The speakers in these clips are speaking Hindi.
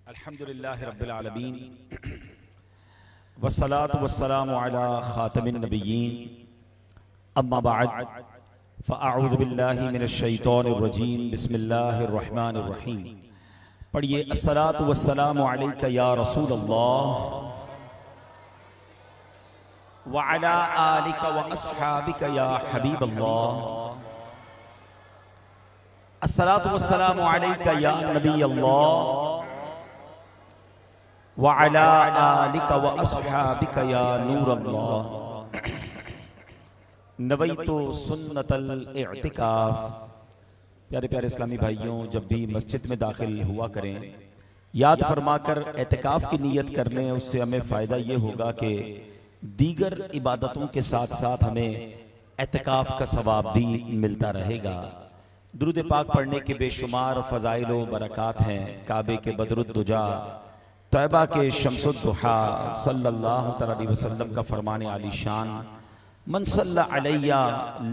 अल्हम्दुलिल्लाहि रब्बिल आलमीन वस्सलातु वस्सलामु अला खातमिन नबिय्यीन अम्मा बअद फ़अऊज़ु बिल्लाहि मिनश शैतानिर रजीम बिस्मिल्लाहिर रहमानिर रहीम। पढ़िए अस्सलातु वस्सलामु अलैका या रसूलल्लाह व अला आलिका व अस्हाबिका या हबीबल्लाह। अस्सलातु वस्सलामु अलैका या नबीयल्लाह व अला आलिका व अस्हाबिका या नूरल्लाह। नवैतु सुन्नतल इअ्तिकाफ। प्यारे प्यारे इस्लामी भाइयों, जब भी मस्जिद में दाखिल हुआ करें याद फरमाकर एतिकाफ की नीयत कर लें। उससे हमें फ़ायदा ये होगा कि दीगर इबादतों के साथ साथ हमें एतिकाफ का सवाब भी मिलता रहेगा। दुरूद पाक पढ़ने के बेशुमार फ़ज़ाइल व बरक़ात हैं। काबे के बदरुद्दुजा, तैबा के शम्सुद्दुहा सल्लल्लाहु अलैहि वसल्लम का फरमाने आली शान, मन सल्ला अलैया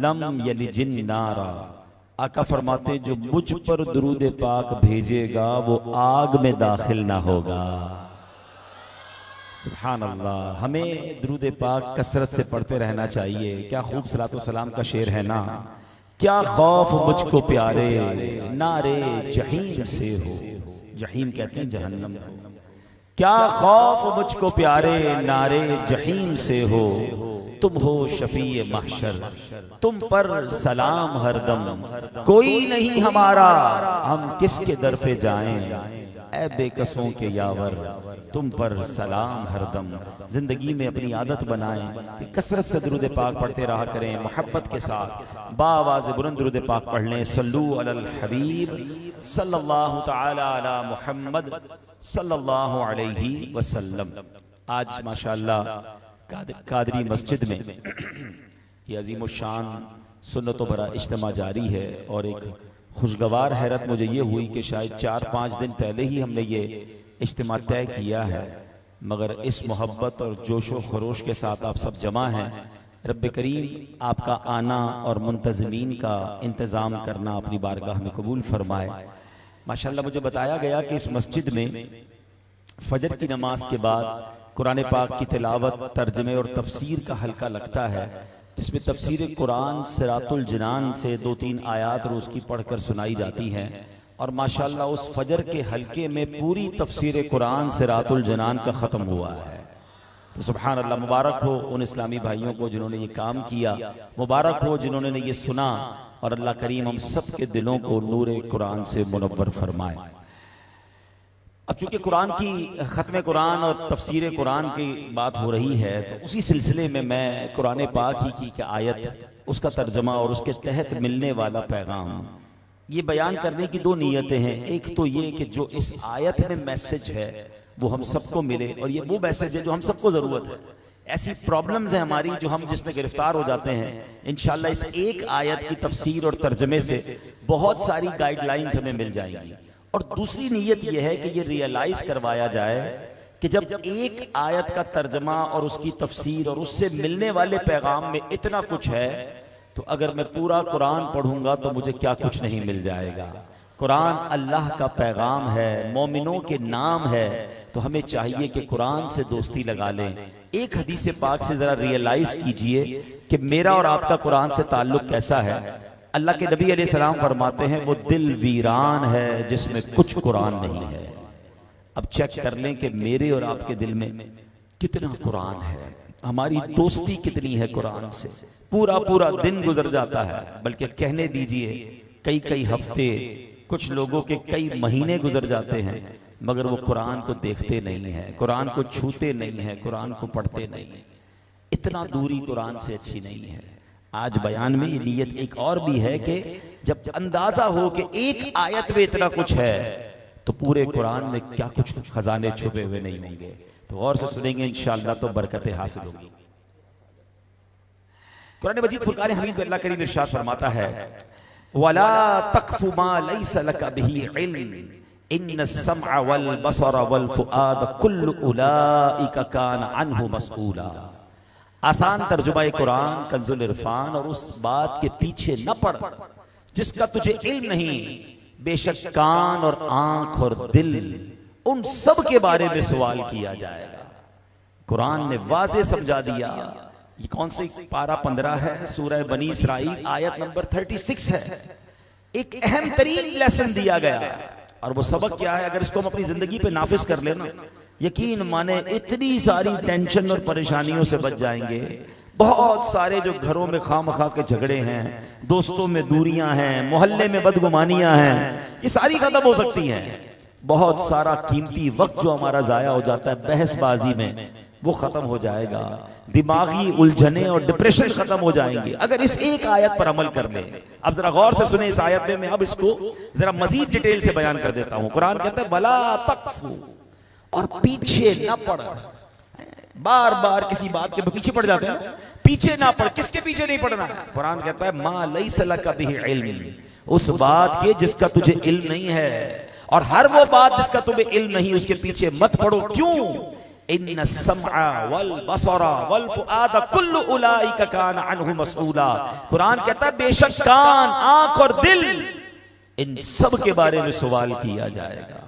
लम यलिजिन नारा। आका फरमाते जो मुझ पर दुरूद पाक भेजेगा वो आग में दाखिल ना होगा। सुभान अल्लाह। हमें दुरूद पाक कसरत से पढ़ते रहना चाहिए। क्या खूब सलातो सलाम का शेर है ना, क्या खौफ मुझको प्यारे नारे जहीम से हो। जहीम कहते हैं जहन्नम को। क्या खौफ मुझको प्यारे नारे जहीम से हो, तुम हो शफीए महशर, तुम पर सलाम हरदम, कोई नहीं हमारा हम किसके दर पे जाएं, ऐ बेकसों के यावर, तुम पर सलाम हरदम। जिंदगी में अपनी आदत बनाएं कि कसरत से दुरूद पाक पढ़ते रहा करें। मोहब्बत के साथ बावाज़ बुलंद दुरूद पाक पढ़ लें। सल्लू अलल हबीब सल्लल्लाहु तआला अला मुहम्मद सल्लल्लाहु अलैहि वसल्लम। आज माशाअल्लाह कादरी मस्जिद में ये अजीम शान सुन्नतों भरा इज्तिमा जारी है। और एक खुशगवार हैरत मुझे ये हुई कि शायद 4-5 दिन पहले ही हमने ये इज्तिमा तय किया है, मगर इस मोहब्बत और जोशो खरोश के साथ आप सब जमा हैं। रब्बे करीम आपका आना और मुंतज़मीन का इंतज़ाम करना अपनी बारगाह में कबूल फरमाए। माशाअल्लाह मुझे बताया गया कि इस मस्जिद में फजर की नमाज के बाद कुरान पाक की तिलावत, तर्जमे और तफसीर का हल्का लगता है, जिसमें तफसीर कुरान सिरातुल जिनान से 2-3 आयात रोज़ की पढ़कर सुनाई जाती हैं। और माशाअल्लाह उस फजर के हल्के में पूरी तफसीर कुरान सिरातुल जिनान का ख़त्म हुआ है। तो सुभान अल्लाह, मुबारक हो उन इस्लामी भाइयों को जिन्होंने ये काम किया, मुबारक हो जिन्होंने ये सुना। और अल्लाह करीम हम सब के दिलों को नूरे कुरान से मुनव्वर फरमाए। अब चूंकि कुरान की ख़त्म कुरान और तफसीर कुरान की बात हो रही है, तो उसी सिलसिले में मैं कुरान पाक ही की आयत, उसका तर्जमा और उसके तहत मिलने वाला पैगाम ये बयान करने की 2 नीयतें हैं। एक तो ये कि जो इस आयत में मैसेज है वो हम सबको मिले, और ये वो मैसेज है जो हम सबको ज़रूरत है। ऐसी प्रॉब्लम्स हैं हमारी जो हम जिसमें गिरफ्तार हो जाते हैं। इंशाअल्लाह इस एक आयत की तफसीर और तर्जमे से बहुत सारी गाइडलाइंस हमें मिल जाएंगी। और दूसरी नीयत यह है कि ये रियलाइज करवाया जाए कि जब एक आयत का तर्जमा और उसकी तफसीर और उससे मिलने वाले पैगाम में इतना कुछ है, तो अगर मैं पूरा कुरान पढ़ूंगा तो मुझे क्या कुछ नहीं मिल जाएगा। कुरान अल्लाह का पैगाम है, मोमिनों के नाम है, तो हमें चाहिए कि कुरान से दोस्ती लगा लें। एक हदीस पाक से जरा रियलाइज कीजिए कि मेरा और आपका कुरान से ताल्लुक कैसा है। अल्लाह के नबी अलैहिस्सलाम फरमाते हैं वो दिल वीरान है जिसमें कुछ कुरान नहीं है। अब चेक कर लें कि मेरे और आपके दिल में कितना कुरान है, हमारी दोस्ती कितनी है कुरान से। पूरा पूरा दिन गुजर जाता है, बल्कि कहने दीजिए कई हफ्ते, कुछ लोगों के कई महीने गुजर जाते हैं, मगर वो कुरान को देखते नहीं है, कुरान को छूते नहीं है, कुरान को पढ़ते नहीं है। इतना दूरी कुरान से अच्छी नहीं है। आज बयान में ये नीयत एक और भी है कि जब अंदाजा हो कि एक आयत में इतना कुछ है, तो पूरे कुरान में क्या कुछ खजाने छुपे हुए नहीं होंगे। तो और से सुनेंगे इंशाअल्लाह तो बरकतें हासिल होगी। कुरान मजीद फुरकान हमीद में अल्लाह करीम इरशाद फरमाता है, वला तक़फ़ु मा लैसा लका बिही इल्म इन्नस-समअ वल बसर वल फुआद कुल्लु उलाइका कान अन्हु मसऊला। आसान तर्जुमा कुरान कंजुल इरफान। और उस बात के पीछे न पड़ जिसका तुझे इल्म नहीं, बेशक कान और आंख और दिल उन सब के बारे में सवाल किया जाएगा। कुरान ने वाज़े समझा दिया। ये कौन सी पारा 15 है, सूरह बनी इसराइल आयत नंबर 36 है। एक अहम तरीन लेसन दिया गया और वो सबक क्या है, अगर इसको हम अपनी जिंदगी पे नाफिज कर लेना, यकीन माने इतनी सारी टेंशन और परेशानियों से बच जाएंगे। बहुत सारे जो घरों में खामखा के झगड़े हैं, दोस्तों में दूरियां हैं, मोहल्ले में बदगुमानियां हैं, ये सारी खत्म हो सकती हैं। बहुत सारा कीमती वक्त जो हमारा जाया हो जाता है बहसबाजी में, वो खत्म हो जाएगा। दिमागी उलझने और डिप्रेशन खत्म हो जाएंगे अगर इस एक आयत पर अमल कर ले। अब जरा गौर से सुने इस आयत में, मैं अब इसको जरा मजीद डिटेल से बयान कर देता हूं। कुरान कहता है वला तकफू, और पीछे न पड़। बार बार किसी बात के पीछे पड़ जाते हैं, पीछे ना पड़। किसके पीछे नहीं पड़ना है? कुरान कहता है मा लैसा लका बिही इल्म, उस बात के जिसका तुझे इल्म नहीं है, और हर वो बात जिसका तुम्हें इल्म नहीं उसके पीछे मत पड़ो। क्यों? इन्ना सम्अ वल बसरा वल फुआद कुल्लु उलाइका कान अन्हु मसऊला। कुरान कहता है बेशक कान, आंख और दिल, इन सब के बारे में सवाल किया जाएगा।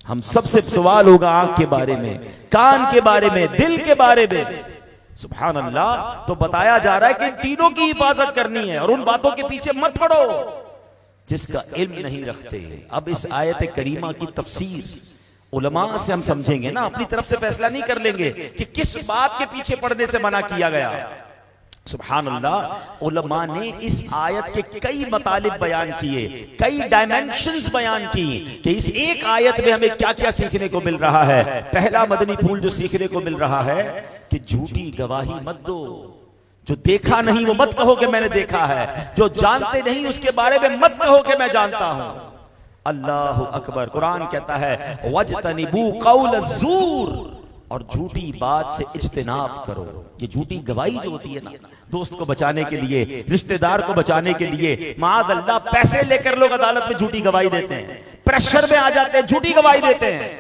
हम सबसे सवाल होगा आंख के बारे में, कान के बारे में, दिल के बारे में। सुभान अल्लाह। तो बताया जा रहा है कि इन तीनों की हिफाजत करनी है और उन बातों के पीछे मत पड़ो जिसका इल्म नहीं रखते। अब इस आयत करीमा की तफसीर उलमा से हम समझेंगे ना, अपनी तरफ से फैसला नहीं कर लेंगे कि किस बात के पीछे पड़ने से मना किया गया। सुभान अल्लाह। उलमा ने इस आयत के कई मतालिब बयान किए, कई डायमेंशंस बयान की कि इस एक आयत में हमें क्या क्या सीखने को मिल रहा है। पहला मदनी फूल जो सीखने को मिल रहा है कि झूठी गवाही मत दो। जो देखा नहीं वो मत कहो कि मैंने देखा है, जो जानते नहीं उसके बारे में मत कहो कि मैं जानता हूं। अल्लाह अकबर। कुरान कहता है वजतनिबू कौल ज़ूर, और झूठी बात से इज्तिनाब करो। ये झूठी गवाही जो होती है ना, दोस्त को बचाने के लिए, रिश्तेदार को बचाने के लिए, माद अल्लाह पैसे लेकर लोग अदालत में झूठी गवाही देते हैं, प्रेशर में आ जाते हैं, झूठी गवाही देते हैं।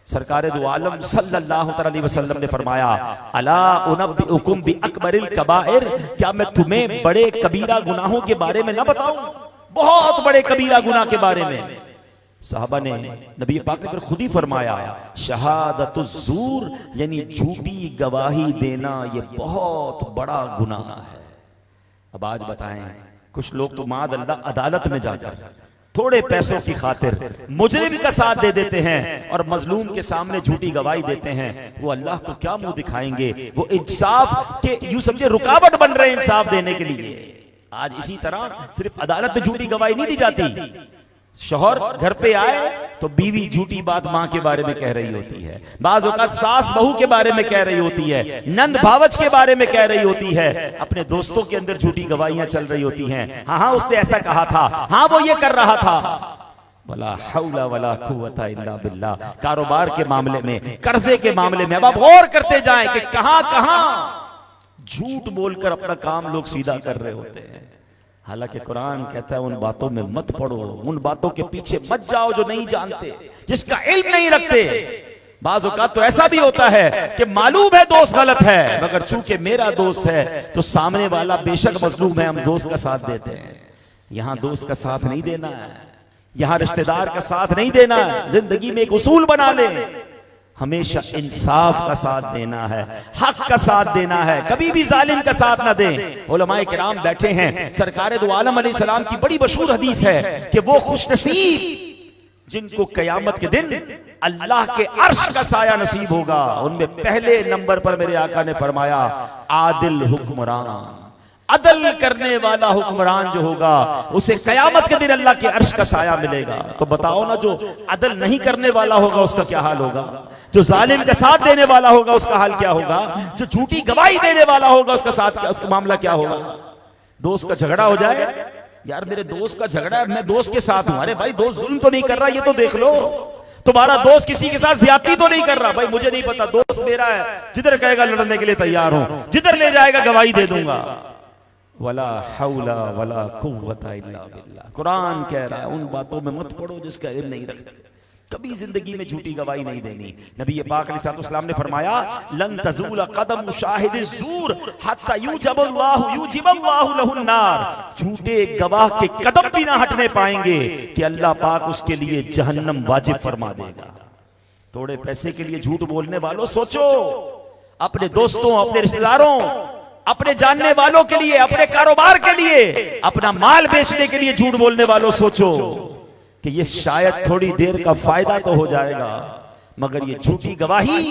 सरकारे दो आलम सल्लल्लाहु अलैहि वसल्लम ने फरमाया अला उनब्बिउकुम बि अकबरिल कबाइर, क्या मैं तुम्हें बड़े कबीरा गुनाहों के बारे में ना बताऊं? बहुत बड़े कबीरा गुनाह के बारे में। साहबा ने, नबी पाक ने फिर खुद ही फरमाया शहादतुज़्ज़ूर, यानी झूठी गवाही देना ये बहुत बड़ा गुनाह है। अब आज बताएं, कुछ लोग तो माद अल्लाह अदालत में जाकर थोड़े पैसों की खातिर मुजरिम का साथ दे देते हैं और मजलूम के सामने झूठी गवाही देते हैं। वो अल्लाह को क्या मुंह दिखाएंगे? वो इंसाफ के यूं समझे रुकावट बन रहे हैं इंसाफ देने के लिए। आज इसी तरह सिर्फ अदालत में झूठी गवाही नहीं दी जाती। शौहर घर पे आए तो बीवी झूठी बात मां के बारे में कह रही होती है, बाज़ औक़ात सास बहू के बारे में कह रही होती है, नंद भावच के बारे में कह रही होती है, अपने दोस्तों के अंदर झूठी गवाहियां चल रही होती हैं। हाँ उसने ऐसा कहा था, हाँ वो ये कर रहा था। वला हौला वला कुव्वता इल्ला बिल्लाह। कारोबार के मामले में, कर्जे के मामले में अब आप गौर करते जाएं कि कहां कहां झूठ बोलकर अपना काम लोग सीधा कर रहे होते हैं। हालांकि कुरान कहता है उन बातों में मत पड़ो, उन बातों के पीछे मत जाओ जो नहीं जानते, जिसका इल्म नहीं रखते। बाज़ औक़ात तो ऐसा भी होता है कि मालूम है दोस्त गलत है, मगर चूंकि मेरा दोस्त है तो सामने वाला बेशक मजलूम है, हम दोस्त का साथ देते हैं। यहां दोस्त का साथ नहीं देना है, यहां रिश्तेदार का साथ नहीं देना है। जिंदगी में एक उसूल बना ले, हमेशा इंसाफ का साथ देना है, हक का साथ देना है, कभी भी जालिम का साथ ना दें। उलमाए किराम बैठे हैं। सरकारे दो आलम अलैहिस्सलाम की बड़ी मशहूर हदीस है कि वो खुशनसीब जिनको कयामत के दिन अल्लाह के अर्श का साया नसीब होगा। उनमें पहले नंबर पर मेरे आका ने फरमाया आदिल हुक्मरान, अदल करने वाला हुक्मरान जो होगा उसे कयामत के दिन अल्लाह के अर्श का साया मिलेगा। तो बताओ ना, जो अदल नहीं करने वाला होगा उसका क्या हाल होगा? जो जालिम का साथ देने वाला होगा उसका हाल क्या होगा? जो झूठी गवाही देने वाला होगा उसका साथ क्या, उसका मामला क्या होगा? दोस्त का झगड़ा हो जाए, यार मेरे दोस्त का झगड़ा है, मैं दोस्त के साथ हूं। अरे भाई दोस्त जुल्म तो नहीं कर रहा, ये तो देख लो। तुम्हारा दोस्त किसी के साथ ज्यादती तो नहीं कर रहा। भाई मुझे नहीं पता, दोस्त मेरा है, जिधर कहेगा लड़ने के लिए तैयार हूं, जिधर ले जाएगा गवाही दे दूंगा। वला हौला वला कुव्वता इल्ला बिल्लाह। कुरान कह रहा है उन बातों में मत पड़ो जिसका इल्म नहीं रखते। कभी जिंदगी में झूठी गवाही नहीं देनी। नबी पाक अलैहिस्सलाम ने फरमाया लन तज़ूल क़दम मुशाहिदिज़ ज़ूर हत्ता युजिबल्लाहु लहुन नार। झूठे गवाह के कदम भी ना हटने पाएंगे कि अल्लाह पाक उसके लिए जहन्नम वाजिब फरमा देगा। थोड़े पैसे के लिए झूठ बोलने वालों सोचो, अपने दोस्तों, अपने रिश्तेदारों, अपने जानने वालों के लिए, अपने कारोबार के लिए, अपना माल बेचने के लिए झूठ बोलने वालों सोचो कि ये शायद थोड़ी देर का फायदा तो हो जाएगा, मगर ये झूठी गवाही,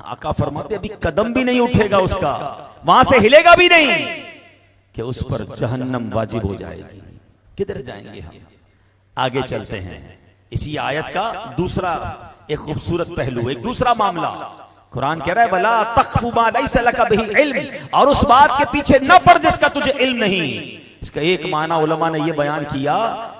आका फरमाते अभी कदम भी नहीं उठेगा उसका, वहां से हिलेगा भी नहीं कि उस पर जहन्नम वाजिब हो जाएगी। किधर जाएंगे हम? आगे चलते हैं। इसी आयत का दूसरा एक खूबसूरत पहलू, एक दूसरा मामला, कुरान कह रहा है वला तख्फु मा लैसा लका बिही इल्म, और उस बात के पीछे न पड़ जिसका तुझे इल्म नहीं। इसका एक माना उलमा ने यह बयान किया,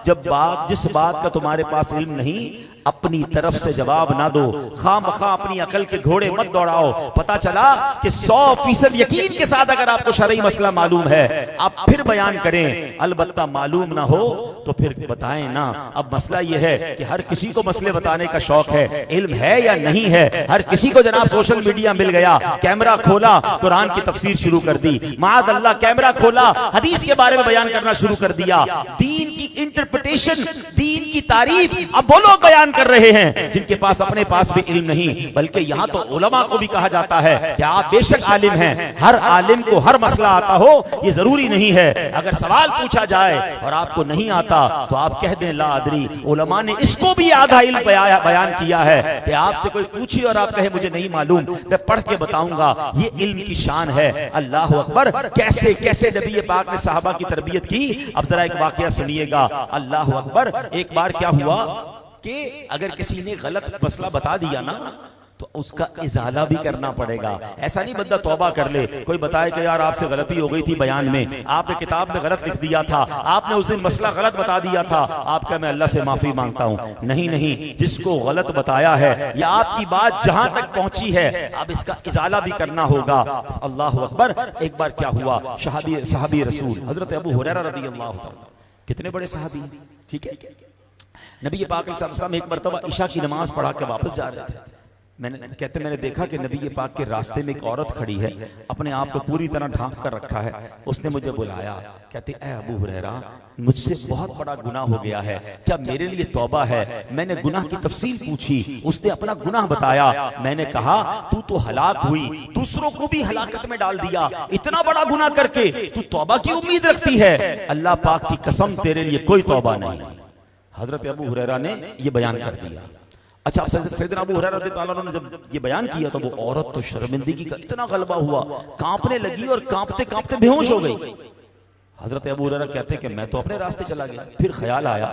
जब जिस बात का तुम्हारे पास इल्म नहीं, अपनी तरफ से जवाब ना दो, खामखा अपनी अकल के घोड़े मत दौड़ाओ। पता चला कि 100% यकीन के साथ अगर आपको शरई मसला मालूम है, आप फिर बयान करें, अलबत्ता मालूम ना हो तो फिर बताएं ना। अब मसला यह है कि हर किसी को मसले बताने का शौक है, इल्म है या नहीं है। हर किसी को जनाब सोशल मीडिया मिल गया, कैमरा खोला, कुरान की तफसीर शुरू कर दी, माद अल्लाह कैमरा खोला, हदीस के बारे में बयान करना शुरू कर दिया, दीन की इंटरप्रिटेशन, दीन की तारीफ अब वो लोग बयान कर रहे हैं जिनके पास अपने पास भी इल्म नहीं। बल्कि यहां तो उलमा को भी कहा जाता है कि आप बेशक आलिम हैं, हर आलिम को हर मसला आता हो ये जरूरी नहीं है। अगर सवाल पूछा जाए और आपको नहीं आता तो आप कह दें ला अदरी। उलमा ने इसको भी आधा इल्म बयान किया है कि आपसे कोई पूछे और आप कहे मुझे नहीं मालूम, मैं पढ़ के बताऊंगा, ये इल्म की शान है। अल्लाह अकबर, कैसे कैसे नबी पाक ने सहाबा की तरबियत की। अब जरा एक वाकया सुनिएगा। अल्लाह अकबर, एक बार क्या हुआ कि अगर किसी ने गलत मसला बता दिया ना तो उसका इजाला भी करना पड़ेगा। ऐसा नहीं बंदा तौबा कर ले, कोई बताए कि यार आपसे गलती हो गई थी बयान में, आपने किताब में गलत लिख दिया था, आपने उस दिन मसला गलत बता दिया था, आपका मैं अल्लाह से माफी मांगता हूं। नहीं नहीं, जिसको गलत बताया है या आपकी बात जहां तक पहुंची है, अब इसका इजाला भी करना होगा। अल्लाह अकबर। एक बार क्या हुआ, सहाबी रसूल हजरत अबू हुरैरा रज़ियल्लाहु अन्हु, कितने बड़े सहाबी, ठीक है। नबी पाक सल्लल्लाहु अलैहि वसल्लम एक मरतबा ईशा की नमाज पढ़ा के वापस जा रहे थे। मैंने देखा कि नबी पाक के रास्ते में एक औरत खड़ी है, अपने आप को पूरी तरह ढांक कर रखा है। उसने मुझे बुलाया, कहती ऐ अबू हुरैरा, मुझसे बहुत बड़ा गुनाह हो गया है, क्या मेरे लिए तौबा है? मैंने गुनाह की तफसील पूछी, उसने अपना गुनाह बताया। मैंने कहा तू तो हलाक हुई, दूसरों को भी हलाकत में डाल दिया, इतना बड़ा गुनाह करके तू तौबा की उम्मीद रखती है? अल्लाह पाक की कसम, तेरे लिए कोई तौबा नहीं। हजरत अबू हुरैरा ने यह बयान कर दिया। अच्छा, सैयदना अबू हुरैरा रज़ियल्लाहु अन्हु ने जब ये बयान किया तो वो औरत तो शर्मिंदगी का इतना गलबा हुआ, कांपने लगी और कांपते कांपते बेहोश हो गई। हजरत अबू हुरैरा कहते कि मैं तो अपने रास्ते चला गया। फिर ख्याल आया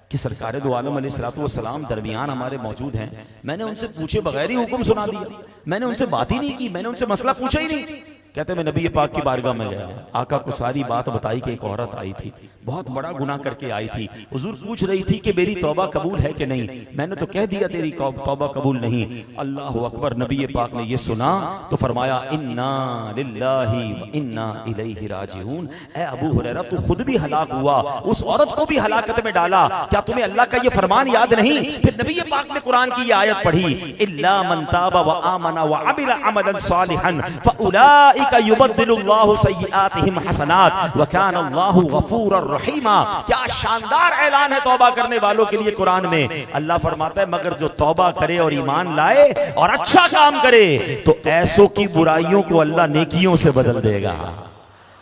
कि सरकार दो आलम अलैहिस्सलातु वस्सलाम दरमियान हमारे मौजूद हैं, मैंने उनसे पूछे बगैर ही हुक्म सुना दिया, मैंने उनसे बात ही नहीं की, मैंने उनसे मसला पूछा ही नहीं। कहते मैं नबी पाक की बारगाह में गया, आका को सारी बात बताई कि एक औरत आई थी, बहुत बड़ा गुनाह करके आई थी, हुजूर पूछ रही थी कि मेरी तौबा कबूल है कि नहीं। मैंने तो कह दिया तेरी तौबा कबूल नहीं। अल्लाह अकबर। नबी पाक ने ये सुना तो फरमाया इन्ना लिल्लाहि व इन्ना इलैहि राजिऊन। ऐ अबू हुरैरा, तू खुद भी हलाक हुआ, उस औरत को भी हलाकत में डाला, क्या तुम्हें अल्लाह का ये फरमान याद नहीं? फिर नबी पाक ने कुरान की ये आयत पढ़ी, इल्ला मन ताबा व आमना व अमिला अमलन सालिहन फउलाइका युबद्दिलुल्लाहु सय्यिआतिहिम हसनात व काना अल्लाहु गफूरर रहीमा। क्या शानदार ऐलान है तौबा करने वालों के लिए कुरान में। अल्लाह फरमाता है मगर जो तौबा करे और ईमान लाए और अच्छा काम करे तो ऐसों की बुराइयों को अल्लाह नेकियों से बदल देगा,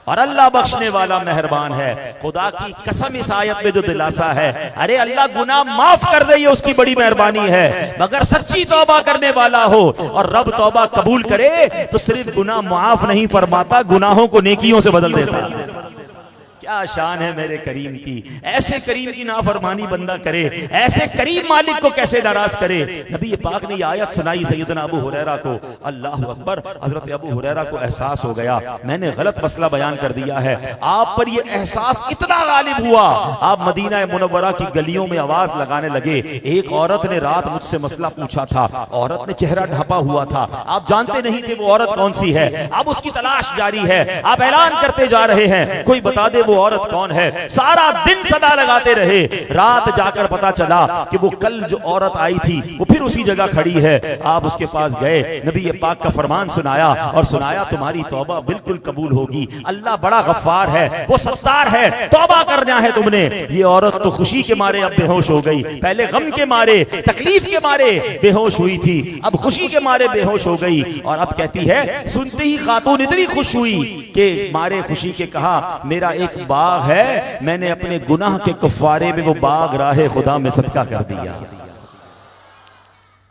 और अल्लाह बख्शने वाला मेहरबान है। खुदा की कसम, इस आयत में जो दिलासा है, अरे अल्लाह गुनाह माफ कर दे, ये उसकी बड़ी मेहरबानी है। मगर सच्ची तौबा करने वाला हो और रब तौबा कबूल करे तो सिर्फ गुनाह माफ नहीं फरमाता, गुनाहों को नेकियों से बदल देता है। क्या शान है मेरे करीम की। ऐसे करीम की नाफरमानी बंदा करे, ऐसे करीम मालिक को कैसे नाराज करे। नबी पाक ने ये आयत सुनाई सैयदना अबू हुरैरा को। अल्लाह अकबर। हजरत अबू हुरैरा को एहसास हो गया मैंने गलत मसला बयान कर दिया है। आप पर ये एहसास इतना गालिब हुआ, आप मदीना मुनव्वरा की गलियों में आवाज लगाने लगे। एक औरत ने रात मुझसे मसला पूछा था, औरत ने चेहरा ढांपा हुआ था, आप जानते नहीं थे वो औरत कौन सी है। अब उसकी तलाश जारी है, आप ऐलान करते जा रहे हैं, कोई बता दे वो औरत कौन है। सारा दिन सदा लगाते रहे, रात जाकर पता चला कि वो कल जो औरत आई थी वो फिर उसी जगह खड़ी है। आप उसके पास गए, नबी पाक का फरमान सुनाया और सुनाया तुम्हारी तौबा बिल्कुल कबूल होगी, अल्लाह बड़ा गफ्फार है, वो सत्तार है, तौबा करना है तुमने। ये औरत तो खुशी के मारे अब बेहोश हो गई, पहले गम के मारे तकलीफ के मारे बेहोश हुई थी, अब खुशी के मारे बेहोश हो गई। और अब कहती है, सुनते ही खातून इतनी खुश हुई कि मारे खुशी के कहा मेरा एक बाग है, मैंने अपने गुनाह के कफारे में वो बाग राहे खुदा में सदका कर दिया।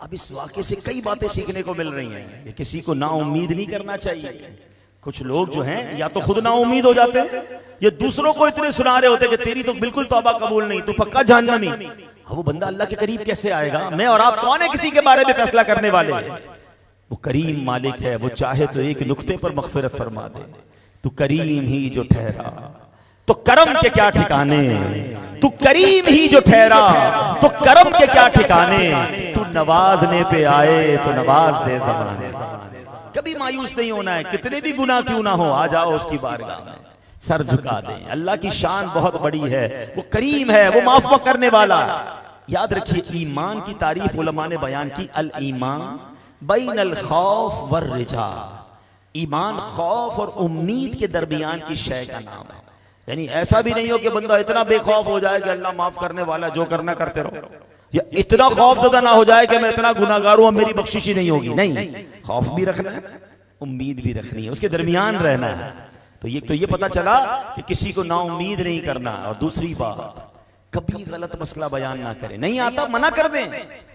अब इस वाक़े से कई बातें सीखने को मिल रही हैं। ये किसी को ना उम्मीद नहीं करना चाहिए। कुछ लोग जो हैं या तो खुद ना उम्मीद हो जाते हैं, ये दूसरों को इतने सुना रहे होते कि तेरी तो बिल्कुल तौबा कबूल नहीं, तू पक्का जहन्नमी। अब वो बंदा अल्लाह के करीब कैसे आएगा? मैं और आप कौन है किसी के बारे में फैसला करने वाले? वो करीम मालिक है, वो चाहे तो एक नुक्ते पर मग़फ़िरत फरमा दे। तू करीम ही जो ठहरा तो करम के क्या ठिकाने, तू करीम ही जो ठहरा तो करम के क्या ठिकाने, तू नवाजने पे आए तो नवाज दे ज़माने। कभी मायूस नहीं होना है, कितने भी गुनाह क्यों ना हो, आ जाओ उसकी बारगाह में, सर झुका दें। अल्लाह की शान बहुत बड़ी है, वो करीम है, वो माफ करने वाला। याद रखिए, ईमान की तारीफ उलमा ने बयान की, अल ईमान बैनल खौफ वर रिजा। ईमान खौफ और उम्मीद के दरमियान की शय का नाम है। यानी ऐसा भी नहीं हो कि बंदा इतना बेखौफ हो जाए कि अल्लाह माफ करने वाला, जो करना करते रहो, या इतना खौफज़दा ना हो जाए कि मैं इतना गुनाहगार हूं, मेरी बख्शिश ही नहीं होगी। नहीं, खौफ भी रखना है, उम्मीद भी रखनी है, उसके दरमियान रहना है। तो ये पता चला कि किसी को ना उम्मीद नहीं करना। और दूसरी बात, कभी गलत मसला बयान ना करें, नहीं आता मना कर दें,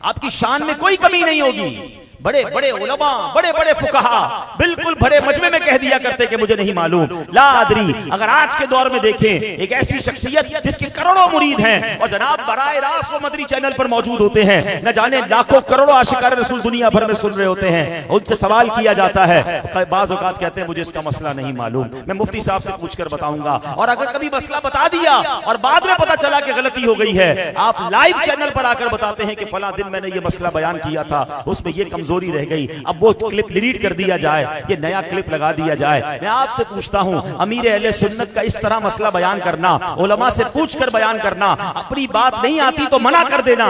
आपकी शान में कोई कमी नहीं होगी। बड़े बड़े उलमा, बड़े बड़े फुकहा बिल्कुल भरे मजमे में कह दिया करते कि मुझे नहीं मालूम, ला अदरी। अगर आज के दौर में देखें, एक ऐसी शख्सियत जिसके करोड़ों मुरीद हैं और जनाब बराए रास्त वो मदरी चैनल पर मौजूद होते हैं, न जाने लाखों करोड़ों आशिकार रसूल दुनिया भर में सुन रहे होते हैं, उनसे सवाल किया जाता है, बाज़ औक़ात कहते हैं मुझे इसका मसला नहीं मालूम, मैं मुफ्ती साहब से पूछकर बताऊंगा। और अगर कभी मसला बता दिया और बाद में पता चला कि गलती हो गई है, आप लाइव चैनल पर आकर बताते हैं कि फला दिन मैंने ये मसला बयान किया था, उसमें ये कमजोरी रह गई, अब वो क्लिप डिलीट कर दिया जाए, ये नया क्लिप लगा दिया जाए। मैं आपसे पूछता हूं, अमीर अहले सुन्नत का इस तरह मसला बयान करना, उलमा से पूछकर बयान करना, अपनी बात नहीं आती तो मना कर देना,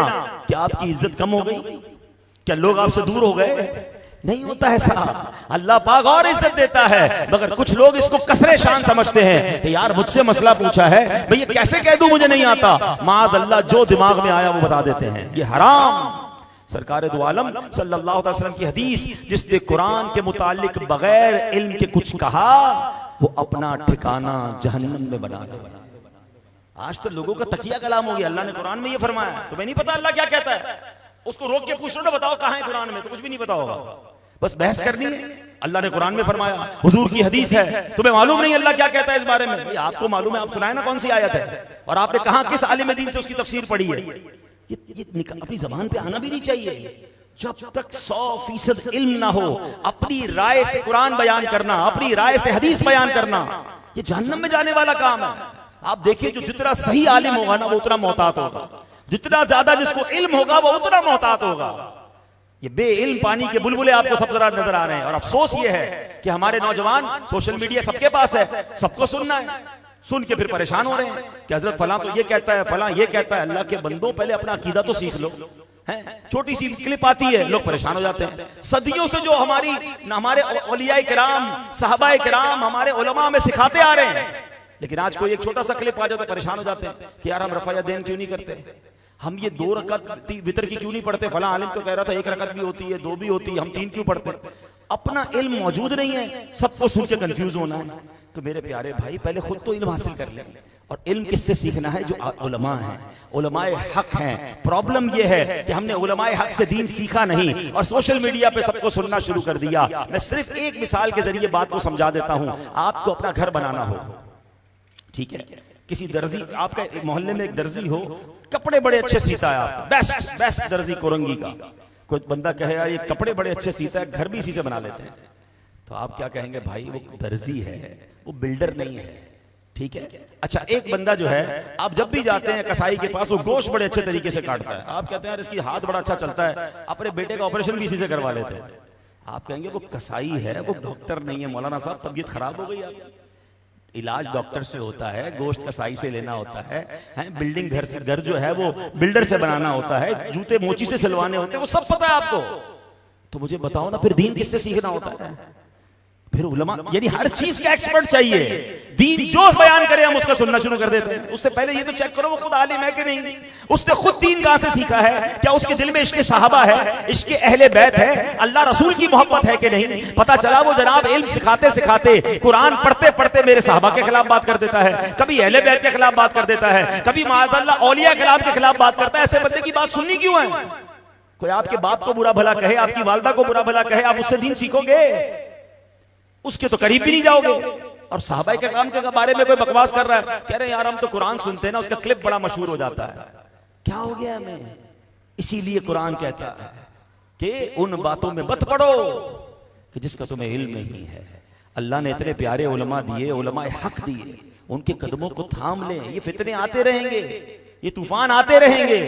क्या आपकी इज्जत कम हो गई? क्या लोग आपसे दूर हो गए? नहीं होता है साहब, अल्लाह पाक और इज्जत देता है। मगर कुछ लोग इसको कसरे शान समझते हैं कि यार मुझसे मसला पूछा है, भैया कैसे कह दूं मुझे नहीं आता। माद अल्लाह जो दिमाग में आया वो बता देते हैं, ये हराम। सरकार दो आलम सल्लल्लाहु अलैहि वसल्लम की हदीस, जिसने कुरान के मुतालिक बगैर इल्म के कुछ कहा वो अपना ठिकाना जहन्नम में बना दे। आज तो लोगों का तकिया कलाम हो गया, अल्लाह ने कुरान में ये फरमाया, तुम्हें नहीं पता अल्लाह क्या कहता है, उसको रोक के पूछ लो ना, बताओ कहां है कुरान में, तो कुछ भी नहीं पता होगा, बस बहस करनी है। अल्लाह ने कुरान में फरमाया, हुजूर की हदीस है, तुम्हें मालूम नहीं अल्लाह क्या कहता है इस बारे में? आपको मालूम है, आप सुनाए ना कौन सी आयत है, और आपने कहा किस आलिम दीन से उसकी तफसीर पढ़ी है। ये अपनी जबान पे आना भी नहीं चाहिए। जब तक 100% इल्म ना हो, अपनी राय से कुरान बयान करना, अपनी राय से हदीस बयान करना, ये जहन्नम में जाने वाला काम है। आप देखिए, जो जितना सही आलिम होगा ना वो उतना मोहतात होगा, जितना ज्यादा जिसको इल्म होगा वो उतना मोहतात होगा। ये बेइल्म पानी के बुलबुले आपको सब जरा नजर आ रहे हैं। और अफसोस ये है कि हमारे नौजवान, सोशल मीडिया सबके पास है, सबको सुनना है, सुन के फिर परेशान हो रहे हैं कि हजरत फलां तो ये कहता है, फलां ये कहता है। अल्लाह के बंदों, पहले अपना अकीदा तो सीख लो। छोटी सी क्लिप आती है, लोग परेशान हो जाते हैं। सदियों से जो हमारे औलिया किराम, सहाबा किराम, हमारे उलमा में सिखाते आ रहे हैं, लेकिन आज कोई एक छोटा सा क्लिप आ जाए तो परेशान हो जाते हैं कि यार हम रफ़ा देन क्यों नहीं करते, हम ये 2 रकअत वितर की क्यों नहीं पढ़ते, फला आलिम तो कह रहा था 1 रकअत भी होती है, 2 भी होती है, हम 3 क्यों पढ़ते। अपना इल्म मौजूद नहीं है, सबको सुन के कंफ्यूज होना है। तो मेरे प्यारे भाई, पहले खुद तो इल्म हासिल कर लें। और इल्म किससे सीखना है? जो उलमा हैं, उलमाए हक हैं। प्रॉब्लम यह है कि हमने उलमाए हक से दीन सीखा नहीं और सोशल मीडिया पे सबको सुनना शुरू कर दिया। मैं सिर्फ एक मिसाल के जरिए बात को समझा देता हूं। आपको अपना घर बनाना हो, ठीक है, किसी दर्जी, आपका एक मोहल्ले में एक दर्जी हो, कपड़े बड़े अच्छे सीता है, आपका बेस्ट दर्जी कोरंगी का। कोई बंदा कहे यार ये कपड़े बड़े अच्छे सीता है, घर भी इसी से बना लेते हैं, तो आप क्या कहेंगे? भाई वो दर्जी है, वो बिल्डर नहीं है, ठीक है। अच्छा, एक बंदा जो है, आप जब भी जाते हैं कसाई के पास, वो गोश्त बड़े अच्छे तरीके से काटता है, आप कहते हैं यार इसकी हाथ बड़ा अच्छा चलता है, अपने बेटे का ऑपरेशन भी इसी से करवा लेते हैं। आप कहेंगे वो कसाई है, वो डॉक्टर नहीं है। मौलाना साहब तबीयत खराब हो गई आपकी, इलाज डॉक्टर से होता है, गोश्त कसाई से लेना होता है, बिल्डिंग घर जो है वो बिल्डर से बनाना होता है, जूते मोची से सिलवाने होते हैं, वो सब पता है आपको। तो मुझे बताओ ना फिर दीन किससे सीखना होता है? फिर उलमा, यानी हर चीज का एक्सपर्ट चाहिए। दीन जो बयान करे हम उसका सुनना शुरू कर देते हैं। उससे पहले ये तो चेक करो वो खुद आलिम है कि नहीं, उसने खुद दीन कहां से सीखा है, क्या उसके दिल में इश्क सहाबा है, इश्क अहले बैत है, अल्लाह रसूल की मोहब्बत है कि नहीं। पता चला वो जनाब इल्म सिखाते सिखाते कुरान पढ़ते पढ़ते मेरे सहाबा के खिलाफ बात कर देता है, कभी अहले बैत के खिलाफ बात कर देता है, कभी माअज़ल्लाह औलिया कलाम के खिलाफ बात करता है। ऐसे बंदे की बात सुननी क्यों है? कोई आपके बाप को बुरा भला कहे, आपकी वालदा को बुरा भला कहे, आप उससे दीन सीखोगे? उसके तो करीब भी नहीं जाओगे। और साहबा के काम के बारे में कोई बकवास कर रहा है, कह रहे यार हम तो कुरान सुनते हैं ना, उसका क्लिप बड़ा मशहूर हो जाता है। क्या हो गया हमें? इसीलिए कुरान कहता है कि उन बातों में मत पढ़ो कि जिसका तुम्हें इल्म नहीं है। अल्लाह ने इतने प्यारे उलमा दिए, उलमाए हक दिए, उनके कदमों को थाम लें। ये फितने आते रहेंगे, ये तूफान आते रहेंगे,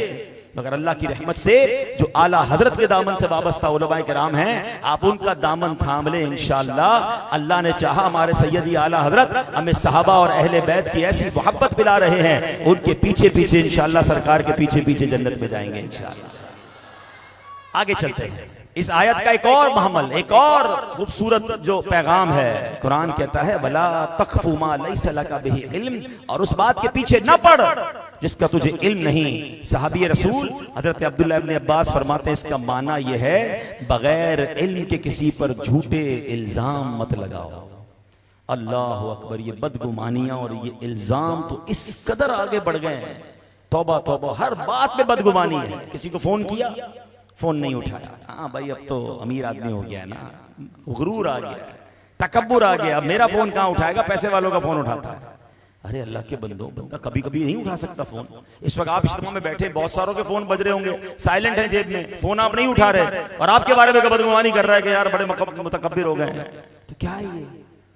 मगर अल्लाह की रहमत से जो आला हजरत के दामन से वाबस्ता उलमाए किराम हैं, आप उनका दामन थाम लें इंशाअल्लाह। अल्लाह ने चाहा हमारे सैयदी आला हजरत हमें सहाबा और अहले बैत की ऐसी मोहब्बत पिला रहे हैं, उनके पीछे पीछे इंशाअल्लाह, सरकार के पीछे पीछे जन्नत में जाएंगे इंशाअल्लाह। आगे चलते हैं। इस आयत का एक और महमल, एक और खूबसूरत जो पैगाम है, कुरान कहता है वला तख्फु मा लैसा लका बिही इल्म, और उस बात के पीछे न पड़ जिसका तुझे इल्म नहीं। सहाबी रसूल हजरत अब्दुल्लाह इब्न अब्बास फरमाते हैं इसका माना यह है बगैर इल्म के किसी पर झूठे इल्जाम मत लगाओ। अल्लाह अकबर, ये बदगुमानियां और ये इल्जाम तो इस कदर आगे बढ़ गए हैं, तौबा तौबा, हर बात में बदगुमानी है। किसी को फोन किया, फोन नहीं उठाया, हाँ भाई अब तो अमीर आदमी हो गया है ना, गुरूर आ गया, तकब्बुर आ गया, अब मेरा फोन कहां उठाएगा, पैसे वालों का फोन उठाता है। अरे अल्लाह के बंदो, बंदा कभी कभी नहीं उठा सकता फोन। इस वक्त आप इज्तिमा में बैठे, बहुत सारों के फोन बज रहे होंगे, साइलेंट है जेब में, फोन आप नहीं उठा रहे, और आपके बारे में बदगुमानी कर रहा है कि यार बड़े मुतकब्बिर हो गए हैं। तो क्या है ये?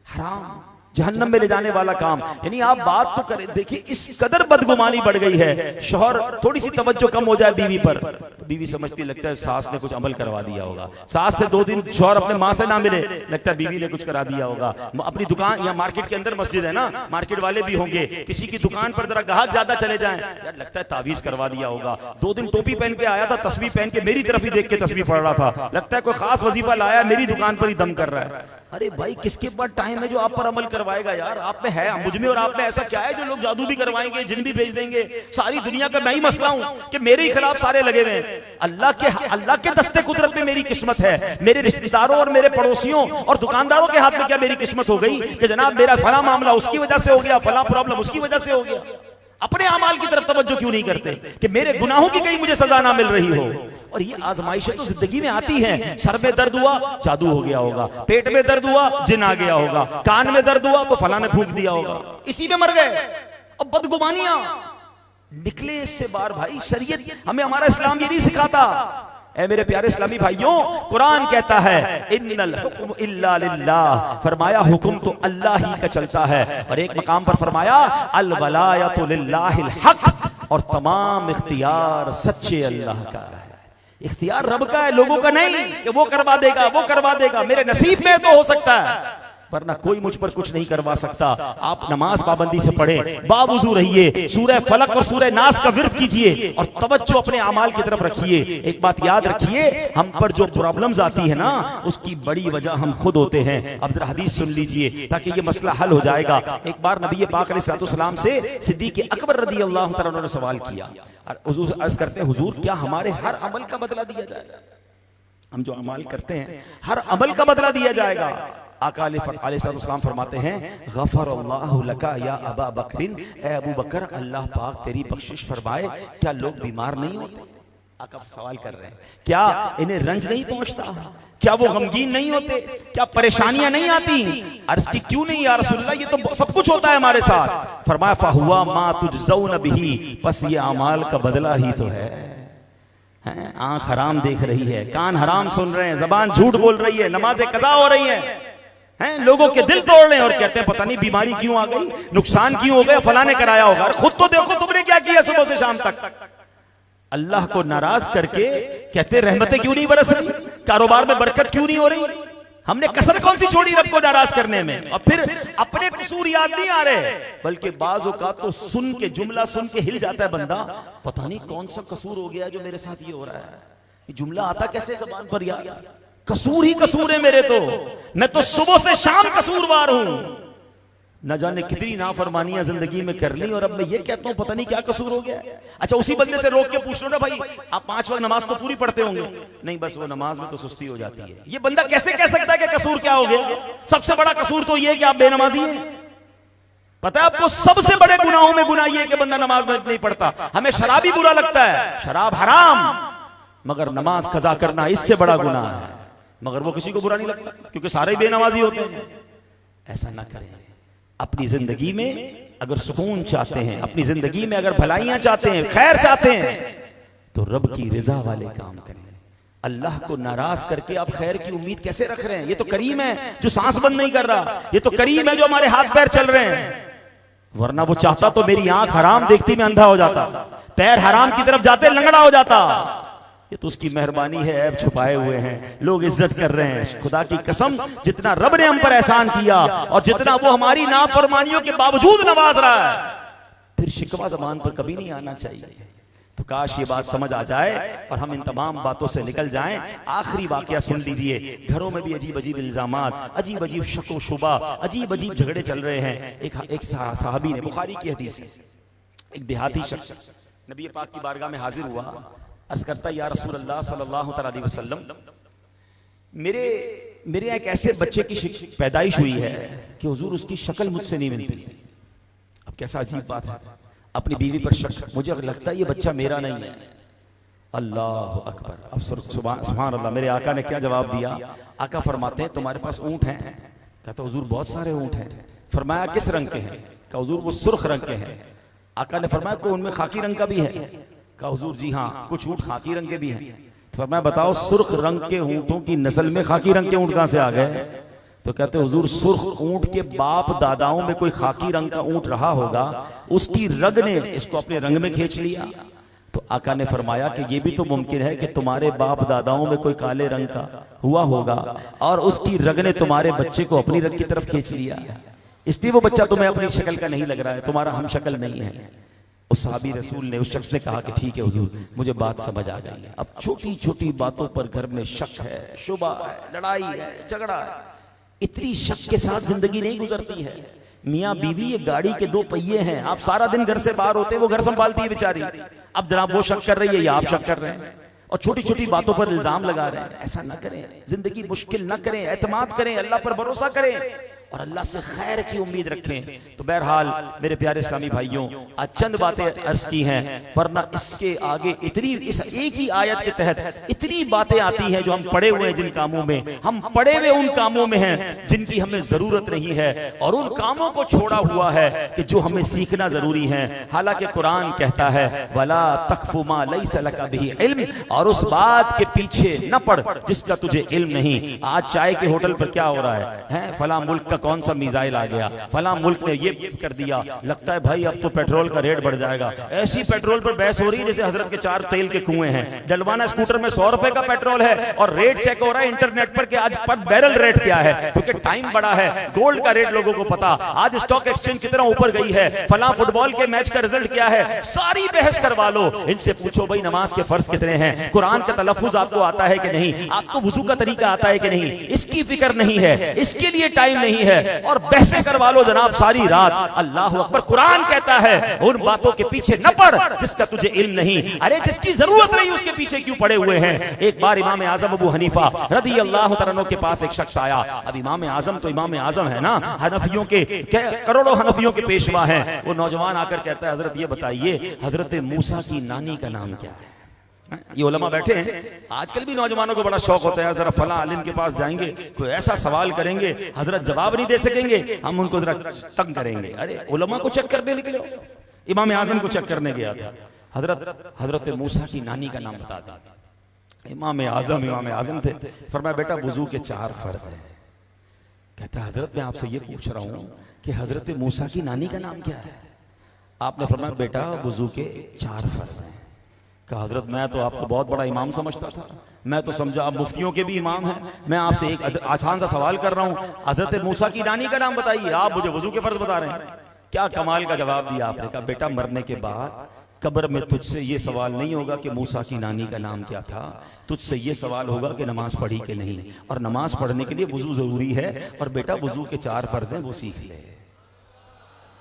हराम, जहन्नम में ले जाने वाला काम। यानी आप बात तो करें, देखिए इस कदर बदगुमानी बढ़ गई है। शौहर थोड़ी सी तवज्जो कम हो जाए बीवी पर, तो बीवी समझती, लगता है सास ने कुछ अमल करवा दिया होगा। सास से 2 दिन शौहर अपने माँ से ना मिले, लगता है बीवी ने कुछ करा दिया होगा। अपनी दुकान या मार्केट के अंदर मस्जिद है ना, मार्केट वाले भी होंगे, किसी की दुकान पर जरा ग्राहक ज्यादा चले जाएं, यार लगता है तावीज करवा दिया होगा। 2 दिन टोपी पहन के आया था, तस्बीह पहन के मेरी तरफ ही देख के तस्बीह पढ़ रहा था, लगता है कोई खास वजीफा लाया, मेरी दुकान पर ही दम कर रहा है। अरे भाई किसके पास टाइम है जो आप पर अमल करवाएगा? यार आप में है, मुझ में और आप में ऐसा क्या है जो लोग जादू भी करवाएंगे, जिन भी भेज देंगे? सारी दुनिया का मैं ही मसला हूं कि मेरे ही खिलाफ सारे लगे हुए हैं। अल्लाह के दस्ते कुदरत में मेरी किस्मत है, मेरे रिश्तेदारों और मेरे पड़ोसियों और दुकानदारों के हाथ में क्या मेरी किस्मत हो गई कि जनाब मेरा फला मामला उसकी वजह से हो गया, फला प्रॉब्लम उसकी वजह से हो गया। अपने अमाल की तरफ तवज्जो क्यों नहीं करते कि मेरे गुनाहों की कहीं मुझे सजा ना मिल रही हो? और ये आजमाइशें तो जिंदगी में आती हैं। सर में दर्द हुआ, जादू हो गया होगा, पेट में दर्द हुआ, जिन आ गया होगा, कान में दर्द हुआ तो फला ने फूंक दिया होगा, इसी में मर गए। अब बदगुमानियां निकले इससे बाहर। भाई शरीयत हमें, हमारा इस्लाम ये नहीं सिखाता। ऐ मेरे प्यारे इस्लामी भाइयों, कुरान कहता है इन्नल हुक्म इल्ला लिल्लाह, फरमाया हुक्म तो अल्लाह ही का चलता है। और एक मकाम पर फरमाया अल वलायतु लिल्लाहिल हक, और तमाम इख्तियार सच्चे अल्लाह का है। इख्तियार रब का है, लोगों का नहीं कि वो करवा देगा, वो करवा देगा। मेरे नसीब में तो हो सकता है, वरना कोई मुझ पर कुछ नहीं करवा सकता। आप नमाज पाबंदी से पढ़ें, बावुजू रहिए, सूरह फलक और सूरह नास का विर्द कीजिए और तवज्जो अपने अमाल की तरफ रखिए। एक बात याद रखिए, हम पर जो प्रॉब्लम्स आती है ना, उसकी बड़ी वजह हम खुद होते हैं। अब जरा हदीस सुन लीजिए ताकि ये मसला हल हो जाएगा। एक बार नबी पाक अलैहिस्सलाम से सिद्दीक़ अकबर रज़ी अल्लाह तआला अन्हु ने सवाल किया, हुजूर अर्ज करते हैं, हुजूर क्या हमारे हर अमल का बदला दिया जाएगा? हम जो अमल करते हैं हर अमल का बदला दिया जाएगा? आका अलैहिस्सलाम फरमाते हैं गफरल्लाहु लका या अबा बकरिन, ए अबू बकर अल्लाह पाक तेरी बख्शिश फरमाए, क्या लोग बीमार नहीं होते? आका सवाल कर रहे हैं, क्या इन्हें रंज नहीं पहुंचता? क्या वो गमगीन नहीं होते? क्या परेशानियां नहीं आती? अर्ज की क्यों नहीं या रसूलल्लाह, ये तो सब कुछ होता है हमारे साथ। फरमाया फहुआ मा तुजज़ौन बिही, बस ये अमाल का बदला ही तो है। आंख हराम देख रही है, कान हराम सुन रहे हैं, जबान झूठ बोल रही है, नमाजें कज़ा हो रही हैं, लोगों के दिल तोड़ रहे हैं और कहते हैं पता नहीं बीमारी क्यों आ गई, नुकसान क्यों हो गया, फला ने कराया होगा। खुद तो देखो तुमने क्या किया सुबह से शाम तक। अल्लाह को नाराज करके कहते रहमतें क्यों नहीं बरस रही, कारोबार में बरकत क्यों नहीं हो रही? हमने कसर कौन सी छोड़ी रब को नाराज करने में? और फिर अपने को कसूर याद नहीं आ रहे, बल्कि बाज़ औक़ात तो सुन के, जुमला सुन के हिल जाता है बंदा, पता नहीं कौन सा कसूर हो गया जो मेरे साथ ये हो रहा है। ये जुमला आता कैसे ज़बान पर यार, कसूर ही कसूर है मेरे, तो मैं तो सुबह से शाम कसूरवार हूं, न जाने कितनी नाफरमानियां जिंदगी में कर ली, और अब मैं ये कहता हूं पता नहीं क्या कसूर हो गया। अच्छा, उसी बंदे से रोक के पूछ लो ना, भाई आप 5 वक्त नमाज तो पूरी पढ़ते होंगे? नहीं, बस वो नमाज में तो सुस्ती हो जाती है। ये बंदा कैसे कह सकता है कि कसूर क्या हो गया? सबसे बड़ा कसूर तो ये कि आप बेनमाजी हैं। पता है आपको, सबसे बड़े गुनाहों में गुनाह ये कि बंदा नमाज नहीं पढ़ता। हमें शराबी बुरा लगता है, शराब हराम, मगर नमाज कजा करना इससे बड़ा गुनाह है। मगर वो किसी को बुरा नहीं लगता, क्योंकि सारे बेनमाजी होते हैं। ऐसा ना करें। अपनी जिंदगी में अगर सुकून चाहते हैं, अपनी जिंदगी में अगर भलाइयां चाहते हैं, खैर चाहते हैं, तो रब की रिजा वाले काम करें। अल्लाह को नाराज करके आप खैर की उम्मीद कैसे रख रहे हैं? ये तो करीम है जो सांस बंद नहीं कर रहा, ये तो करीम है जो हमारे हाथ पैर चल रहे हैं, वरना वो चाहता तो मेरी आंख हराम देखती मैं अंधा हो जाता, पैर हराम की तरफ जाते लंगड़ा हो जाता। ये तो उसकी मेहरबानी है, ऐब छुपाए हुए हैं, लोग इज्जत कर रहे हैं। खुदा की कसम, जितना रब ने हम पर एहसान किया और जितना वो हमारी नाफरमानियों के बावजूद नवाज रहा है, फिर शिकवा ज़बान पर कभी नहीं आना चाहिए। तो काश ये बात समझ आ जाए और हम इन तमाम बातों से निकल जाएं। आखिरी वाकया सुन लीजिए। घरों में भी अजीब अजीब इल्जामात, अजीब अजीब शक व शुबा, अजीब अजीब झगड़े चल रहे हैं। एक साहबी ने, बुखारी की हदीस, एक देहाती शख्स नबी पाक की बारगाह में हाजिर हुआ, अर्ज करता, या रसूल अल्लाह सल्लल्लाहु अलैहि वसल्लम, मेरे एक ऐसे बच्चे की पैदाइश हुई है कि हुजूर उसकी शक्ल मुझसे नहीं मिलती। अब कैसा अजीब बात है, अपनी बीवी पर शक, मुझे लगता है ये बच्चा मेरा नहीं है। अल्लाह अकबर। अब सुभान अल्लाह, मेरे आका ने क्या जवाब दिया? आका फरमाते हैं, तुम्हारे पास ऊंट हैं? कहता हुजूर बहुत सारे ऊंट हैं। फरमाया किस रंग के हैं? कहा हुजूर वो सुर्ख रंग के हैं। आका ने फरमाया को उनमें खाकी रंग का भी है? कहा हुजूर जी हाँ, कुछ ऊंट खाकी रंग के भी हैं। फरमाया बताओ सुर्ख रंग के ऊंटों की नस्ल में खाकी रंग के ऊंट कहां से आ गए? तो कहते हुजूर सुर्ख ऊंट के बाप दादाओं में कोई खाकी रंग का ऊंट रहा होगा, उसकी रग ने इसको अपने रंग में खींच लिया। तो आका ने फरमाया कि ये भी तो मुमकिन है कि तुम्हारे बाप दादाओं में कोई काले रंग का हुआ होगा और उसकी रग ने तुम्हारे बच्चे को अपनी रग की तरफ खींच लिया, इसलिए वो बच्चा तुम्हें अपनी शक्ल का नहीं लग रहा है, तुम्हारा हम शक्ल नहीं है। उस साहबी रसूल ने, उस शख्स ने कहा कि ठीक है हुजूर, मुझे बात समझ आ गई है। अब छोटी छोटी बातों पर घर में शक है, शुबा है, लड़ाई है, झगड़ा है, इतनी शक के साथ जिंदगी नहीं गुजरती है। मियाँ बीवी ये गाड़ी के दो पहिए हैं, आप सारा दिन घर से बाहर होते हैं, वो घर संभालती है बेचारी, अब जनाब वो शक कर रही है या आप शक कर रहे हैं और छोटी छोटी बातों पर इल्जाम लगा रहे हैं। ऐसा ना करें, जिंदगी मुश्किल ना करें, एतमाद करें, अल्लाह पर भरोसा करें और अल्लाह से खैर की उम्मीद रखें। तो बहरहाल मेरे प्यारे इस्लामी भाइयों, आज चंद बातें अर्ज की हैं, वरना इसके आगे इतनी, इस एक ही आयत के तहत इतनी बातें आती हैं जो हम पड़े हुए हैं, जिन कामों में हम पड़े हुए उन कामों में हैं जिनकी हमें जरूरत नहीं है, और उन कामों को छोड़ा हुआ है कि जो हमें सीखना जरूरी है। हालांकि कुरान कहता है वला तख्फु मा लैसा लका बिही इल्म, और उस बात के पीछे न पड़ जिसका तुझे इल्म नहीं। आज चाय के होटल पर क्या हो रहा है? फला मुल्क का कौन सा मिसाइल आ गया, फला मुल्क ने ये कर दिया, लगता है भाई अब तो पेट्रोल का रेट बढ़ जाएगा। ऐसी पेट्रोल पर बहस हो रही है जैसे हजरत के 4 तेल के कुएं हैं। डलवाना स्कूटर में 100 रुपए का पेट्रोल है और रेट चेक हो रहा है इंटरनेट पर कि आज पर बैरल रेट क्या है, क्योंकि टाइम बड़ा है। गोल्ड का रेट लोगों को पता, आज स्टॉक एक्सचेंज कितना ऊपर गई है, फला फुटबॉल के मैच का रिजल्ट क्या है, सारी बहस करवा लो। इनसे पूछो भाई नमाज के फर्ज कितने हैं, कुरान का तलफ्फुज आपको आता है कि नहीं, आपको वुजू का तरीका आता है कि नहीं, इसकी फिक्र नहीं है, इसके लिए टाइम नहीं है, और बहसें करवा लो जनाब सारी रात। अल्लाह अकबर। कुरान कहता है उन बातों के पीछे न पड़ जिसका तुझे इल्म नहीं। अरे जिसकी जरूरत नहीं उसके पीछे क्यों पड़े हुए हैं? एक बार इमाम आजम अबू हनीफा रदी अल्लाह तआला अन्हु के पास एक शख्स आया। अब इमाम आजम तो इमाम आजम है ना, हनफियों के करोड़ों हनफियों के पेशवा हैं। वो नौजवान आकर कहता है हजरत ये बताइए हजरत मूसा की नानी का नाम क्या है? ये उलमा बैठे हैं, आजकल भी नौजवानों को बड़ा शौक होता है, जरा फला आलिम के पास जाएंगे, कोई ऐसा सवाल करेंगे हजरत जवाब नहीं दे सकेंगे, हम उनको जरा तंग करेंगे। अरे उलमा को चेक करने निकले, इमाम आजम को चेक करने गया था। हजरत मूसा की नानी का नाम बता दिया। इमाम आजम थे। फरमाया बेटा वुजू के 4 फर्ज हैं। कहता हजरत मैं आपसे ये पूछ रहा हूँ कि हजरत मूसा की नानी का नाम क्या है? आपने फरमाया बेटा वुजू के 4 फर्ज हैं। कहा हजरत मैं तो आपको बहुत बड़ा इमाम समझता था, मैं तो समझा आप मुफ्तियों के भी इमाम हैं। मैं आपसे एक आसान सा सवाल कर रहा हूँ, हजरत मूसा की नानी का नाम बताइए, आप मुझे वजू के फर्ज बता रहे हैं। क्या कमाल का जवाब दिया आपने। कहा बेटा मरने के बाद कब्र में तुझसे ये सवाल नहीं होगा कि मूसा की नानी का नाम क्या था, तुझसे ये सवाल होगा कि नमाज पढ़ी कि नहीं, और नमाज पढ़ने के लिए वजू जरूरी है, और बेटा वजू के 4 फर्ज हैं वो सीख ले।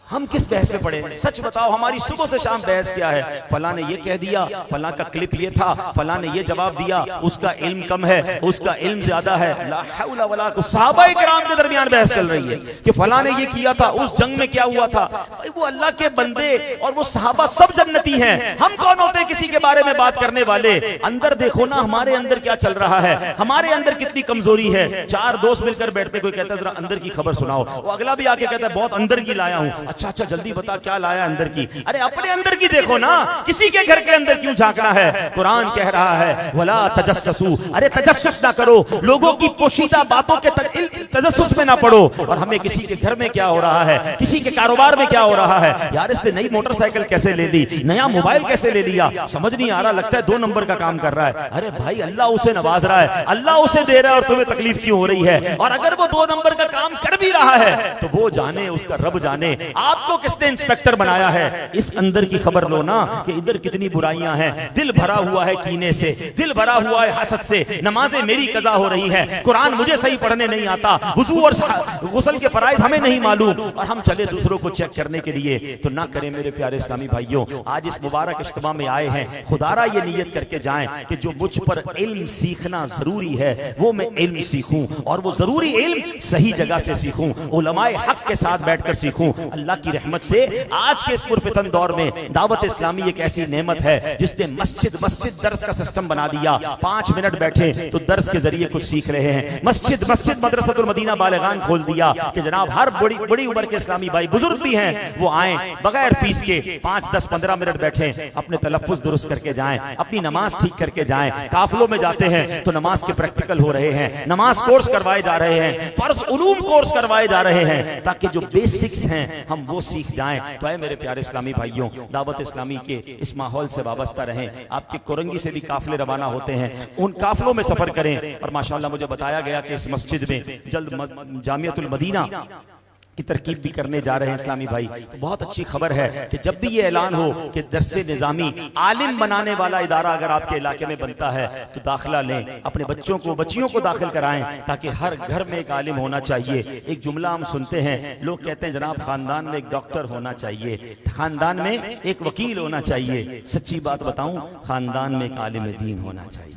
हम किस बहस में पड़े? सच बताओ, हमारी सुबह से शाम बहस क्या है? फला ने ये कह दिया, फला का क्लिप ये था, फला ने ये जवाब दिया, उसका इल्म कम है, उसका इल्म ज्यादा है। ला हौला वला कुव्वता। सहाबाए किराम के दरमियान बहस चल रही है कि फला ने ये किया था, उस जंग में क्या हुआ था। वो अल्लाह के बंदे और वो सहाबा सब जन्नती हैं, हम कौन होते हैं किसी के बारे में बात करने वाले? अंदर देखो ना हमारे अंदर क्या चल रहा है, हमारे अंदर कितनी कमजोरी है। 4 दोस्त मिलकर बैठते, कोई कहता है जरा अंदर की खबर सुनाओ, वो अगला भी आके कहता है बहुत अंदर की लाया हूं। अच्छा जल्दी बता क्या लाया अंदर की। अरे अपने अंदर की देखो ना, किसी के घर के अंदर क्यों झांकना है? कुरान कह रहा है वला तजस्ससू, अरे तजस्सुस ना करो, लोगों की पोशीदा बातों के तजस्सुस में ना पड़ो। और हमें किसी के घर में क्या हो रहा है, किसी के कारोबार में क्या हो रहा है, यार इसने नई मोटरसाइकिल कैसे ले ली, नया मोबाइल कैसे ले लिया, समझ नहीं आ रहा, लगता है 2 नंबर का काम कर रहा है। अरे भाई अल्लाह उसे नवाज रहा है, अल्लाह उसे दे रहा है, और तुम्हें तकलीफ क्यों हो रही है? और अगर वो 2 नंबर का काम कर भी रहा है तो वो जाने, उसका रब जाने। आपको किसने इंस्पेक्टर बनाया है? इस अंदर की खबर लो ना कि इधर कितनी बुराइयां हैं। दिल भरा हुआ है कीने से, दिल भरा हुआ है हसद से, नमाजें मेरी कज़ा हो रही है, कुरान मुझे सही पढ़ने नहीं आता, वुजू और गुस्ल के फराइज हमें नहीं मालूम, और हम चले दूसरों को चेक करने के लिए। तो ना करें मेरे प्यारे इस्लामी भाइयों, आज इस मुबारक इज्तिमा में आए हैं, खुदारा ये नियत करके जाएं कि जो मुझ पर इल्म सीखना जरूरी है वो मैं इल्म सीखूं, और वो जरूरी इल्म सही जगह से सीखूं, उलमाए हक के साथ बैठकर सीखूं। अल्लाह की रहमत से आज के इस पुरफितन दौर में दावत इस्लामी एक ऐसी नेमत है जिसने मस्जिद मस्जिद दर्स का सिस्टम बना दिया। 5 मिनट बैठे तो दर्स के जरिए कुछ सीख रहे हैं। मस्जिद मस्जिद मदरसतुल मदीना बालिगान खोल दिया कि जनाब हर बड़ी बड़ी उम्र के इस्लामी भाई बुजुर्ग भी हैं, वो आए बगैर फीस के 5, 10, 15 मिनट बैठे, अपने तलफ्फुज दुरुस्त करके जाएं, अपनी नमाज ठीक करके जाएं। काफिलों में जाते हैं तो नमाज के प्रैक्टिकल हो रहे हैं, नमाज कोर्स करवाए जा रहे हैं, फर्ज उलूम कोर्स करवाए जा रहे हैं, ताकि जो बेसिक्स हैं हम वो सीख जाएं। तो है मेरे प्यारे इस्लामी भाइयों, दावत इस्लामी के इस माहौल से वाबस्ता रहें। आपके कोरंगी से भी काफिले रवाना होते हैं, उन काफिलों में सफर करें। और माशाअल्लाह मुझे बताया गया कि इस मस्जिद में जल्द जामियतुल मदीना की तरकीब भी करने जा रहे हैं इस्लामी भाई। तो बहुत अच्छी खबर है कि जब भी ये ऐलान हो कि दर्से निज़ामी आलिम बनाने वाला इदारा अगर आपके इलाके में बनता है तो दाखिला लें, अपने बच्चों को बच्चियों को दाखिल कराएं, ताकि हर घर में एक आलिम होना चाहिए। एक जुमला हम सुनते हैं, लोग कहते हैं जनाब खानदान में एक डॉक्टर होना चाहिए, खानदान में एक वकील होना चाहिए। सच्ची बात बताऊं, खानदान में एक आलिम दीन होना चाहिए,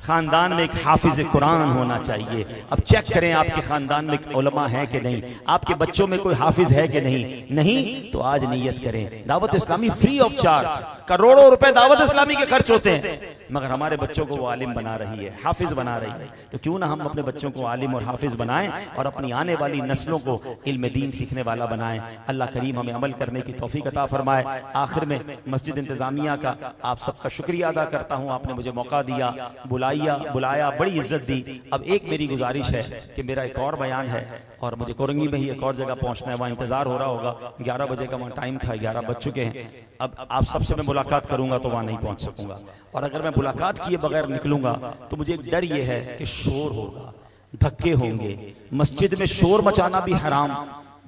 खानदान में एक हाफिज कुरान होना चाहिए। अब चेक करें आपके खानदान में उलमा है कि नहीं, आपके बच्चों में कोई हाफिज है कि नहीं तो आज नियत करें। Dawat Islami free of charge, करोड़ों रुपए दावत इस्लामी के खर्च होते हैं, मगर हमारे बच्चों को वो आलिम बना रही है, हाफिज बना रही है। तो क्यों ना हम अपने बच्चों को आलिम और हाफिज बनाएं और अपनी आने वाली नस्लों को इल्म दीन सीखने वाला बनाएं। अल्लाह करीम हमें अमल करने की तौफीक अता फरमाए। आखिर में मस्जिद इंतजामिया का आप सबका शुक्रिया अदा करता हूँ, आपने मुझे मौका दिया, बुलाया, बड़ी इज्जत दी। अब एक मेरी गुजारिश है कि मेरा एक और बयान है, और मुझे कोरंगी में ही एक और जगह पहुंचना है, वहाँ इंतजार हो रहा होगा, 11 बजे का वहाँ टाइम था, 11 बज चुके हैं। अब आप सबसे मैं मुलाकात करूंगा तो वहाँ नहीं पहुंच सकूंगा, और अगर मैं मुलाकात किए बगैर निकलूंगा तो मुझे एक डर ये है कि शोर होगा, धक्के होंगे। मस्जिद में शोर मचाना भी हराम,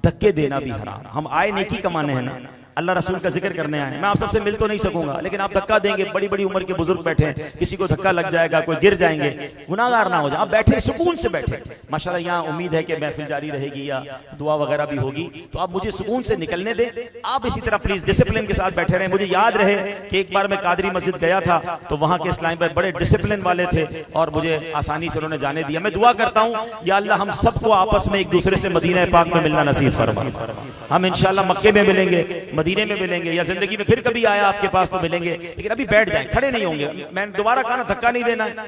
धक्के देना भी हराम। हम आए नेकी कमाने हैं ना, अल्लाह रसूल का जिक्र करने आए। मैं आप सबसे मिल तो नहीं सकूंगा, लेकिन आप धक्का देंगे, बड़ी बड़ी उम्र के बुजुर्ग बैठे हैं, किसी को धक्का लग जाएगा, कोई गिर जाएंगे, गुनाहगार ना हो जाए। आप बैठे सुकून से बैठे। माशाल्लाह यहाँ उम्मीद है कि महफिल जारी रहेगी या दुआ वगैरह भी होगी, तो आप मुझे सुकून से निकलने दें। आप इसी तरह प्लीज डिसिप्लिन के साथ बैठे रहें। मुझे याद रहे कि एक बार मैं कादरी मस्जिद गया था तो वहाँ के इस्लामी भाई बड़े डिसिप्लिन वाले थे और मुझे आसानी से उन्होंने जाने दिया। मैं दुआ करता हूँ या अल्लाह हम सबको आपस में एक दूसरे से मदीना पाक में मिलना नसीब फरमा। हम इंशाल्लाह मक्के में मिलेंगे, मदीने में मिलेंगे, या जिंदगी में फिर कभी आया आपके पास तो मिलेंगे, लेकिन अभी बैठ जाएं, खड़े नहीं होंगे। मैंने दोबारा कहा ना, धक्का नहीं देना है।